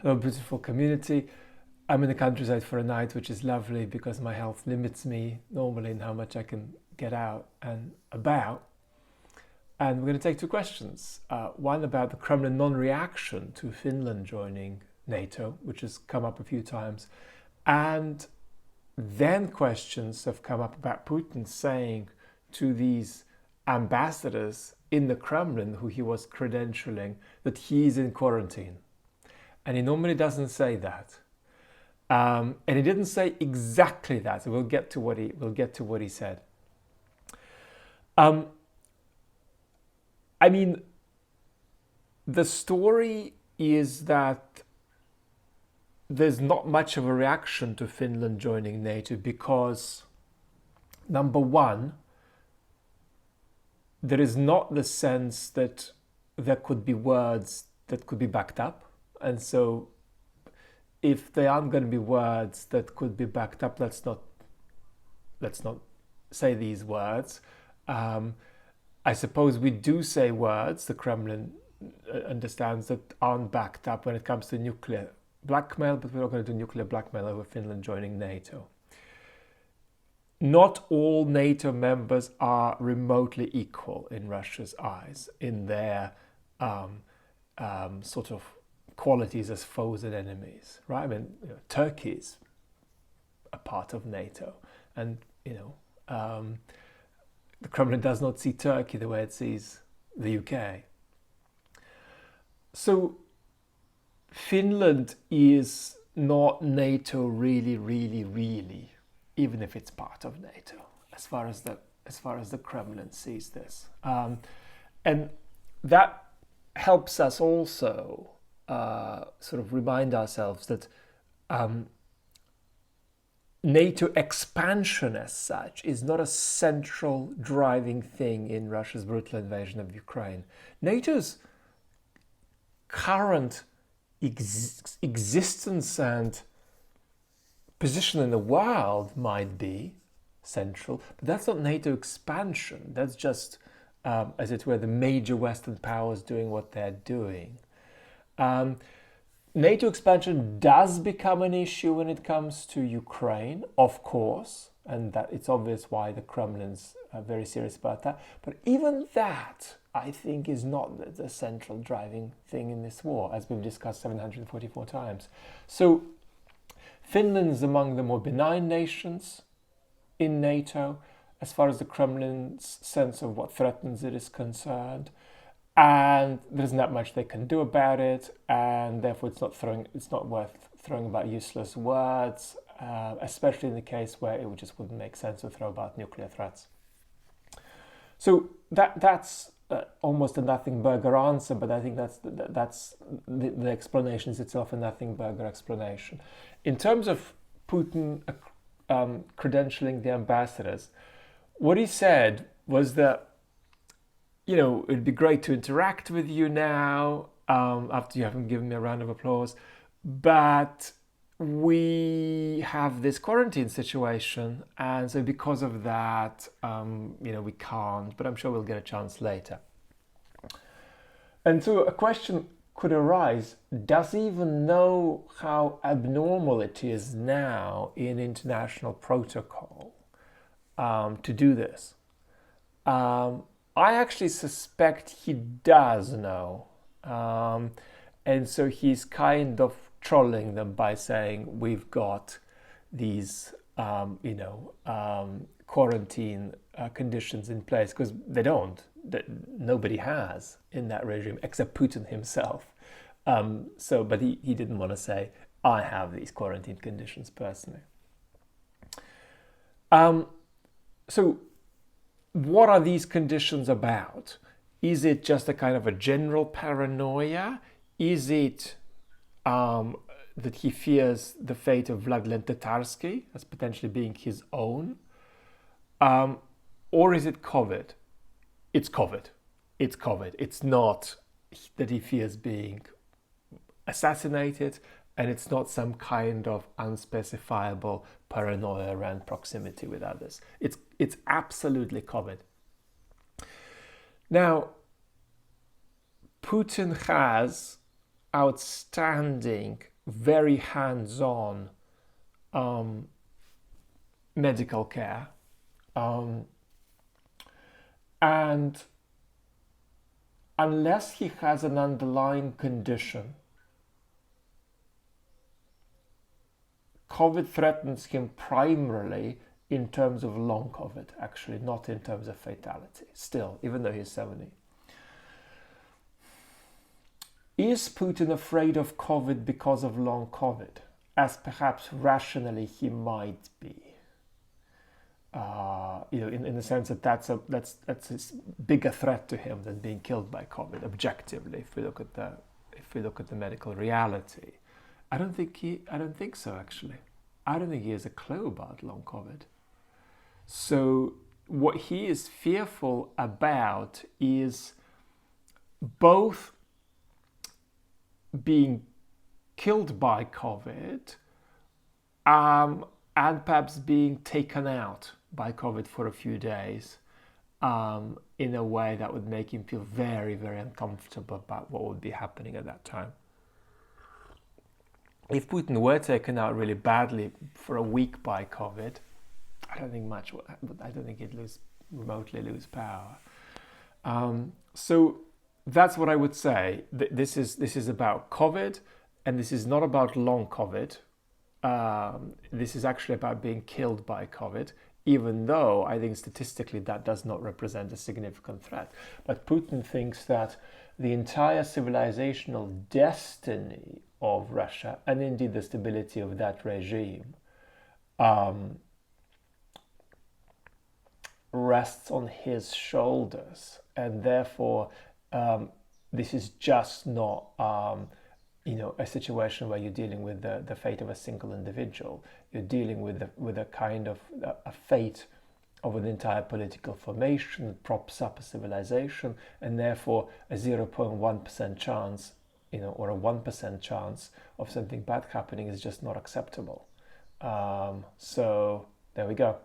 Hello, beautiful community. I'm in the countryside for a night, which is lovely because my health limits me normally in how much I can get out and about. And we're going to take two questions. One about the Kremlin non-reaction to Finland joining NATO, which has come up a few times. And then questions have come up about Putin saying to these ambassadors in the Kremlin who he was credentialing that he's in quarantine. And he normally doesn't say that, and he didn't say exactly that. So we'll get to what he said. I mean, the story is that there's not much of a reaction to Finland joining NATO because, number one, there is not the sense that there could be words that could be backed up. And so if they aren't going to be words that could be backed up, let's not say these words. I suppose we do say words, the Kremlin understands, that aren't backed up when it comes to nuclear blackmail, but we're not going to do nuclear blackmail over Finland joining NATO. Not all NATO members are remotely equal in Russia's eyes in their sort of qualities as foes and enemies, right? I mean, Turkey is a part of NATO, and the Kremlin does not see Turkey the way it sees the UK. So Finland is not NATO really, even if it's part of NATO, as far as the Kremlin sees this, and that helps us also sort of remind ourselves that NATO expansion as such is not a central driving thing in Russia's brutal invasion of Ukraine. NATO's current existence and position in the world might be central, but that's not NATO expansion. That's just, as it were, the major Western powers doing what they're doing. NATO expansion does become an issue when it comes to Ukraine, of course, and that it's obvious why the Kremlin's very serious about that. But even that, I think, is not the central driving thing in this war, as we've discussed 744 times. So Finland is among the more benign nations in NATO, as far as the Kremlin's sense of what threatens it is concerned. And there isn't that much they can do about it, and therefore it's not worth throwing about useless words, especially in the case where it just wouldn't make sense to throw about nuclear threats. So that's almost a nothing burger answer, but I think that's the explanation is itself a nothing burger explanation. In terms of Putin credentialing the ambassadors, what he said was that, it'd be great to interact with you now, after you haven't given me a round of applause, but we have this quarantine situation, and so because of that, we can't, but I'm sure we'll get a chance later. And so a question could arise, does he even know how abnormal it is now in international protocol to do this? I actually suspect he does know. And so he's kind of trolling them by saying, we've got these, quarantine conditions in place, because they don't. Nobody has in that regime except Putin himself. But he didn't want to say, I have these quarantine conditions personally. So what are these conditions about? Is it just a kind of a general paranoia? Is it that he fears the fate of Vladimir Tatarsky as potentially being his own? Or is it COVID? It's COVID. It's COVID. It's not that he fears being assassinated, and it's not some kind of unspecifiable paranoia around proximity with others. It's absolutely COVID. Now, Putin has outstanding very hands-on medical care, and unless he has an underlying condition, COVID threatens him primarily in terms of long COVID, actually, not in terms of fatality, still, even though he's 70. Is Putin afraid of COVID because of long COVID? As perhaps rationally he might be. In the sense that that's a bigger threat to him than being killed by COVID, objectively, if we look at the medical reality. I don't think so, actually. I don't think he has a clue about long COVID. So what he is fearful about is both being killed by COVID and perhaps being taken out by COVID for a few days in a way that would make him feel very, very uncomfortable about what would be happening at that time. If Putin were taken out really badly for a week by COVID, I don't think he'd remotely lose power. So that's what I would say. This is about COVID, and this is not about long COVID. This is actually about being killed by COVID, even though I think statistically that does not represent a significant threat. But Putin thinks that the entire civilizational destiny of Russia, and indeed the stability of that regime, rests on his shoulders, and therefore this is just not a situation where you're dealing with the fate of a single individual. You're dealing with a kind of a fate of an entire political formation that props up a civilization, and therefore a 0.1% chance, or a 1% chance of something bad happening is just not acceptable. So there we go.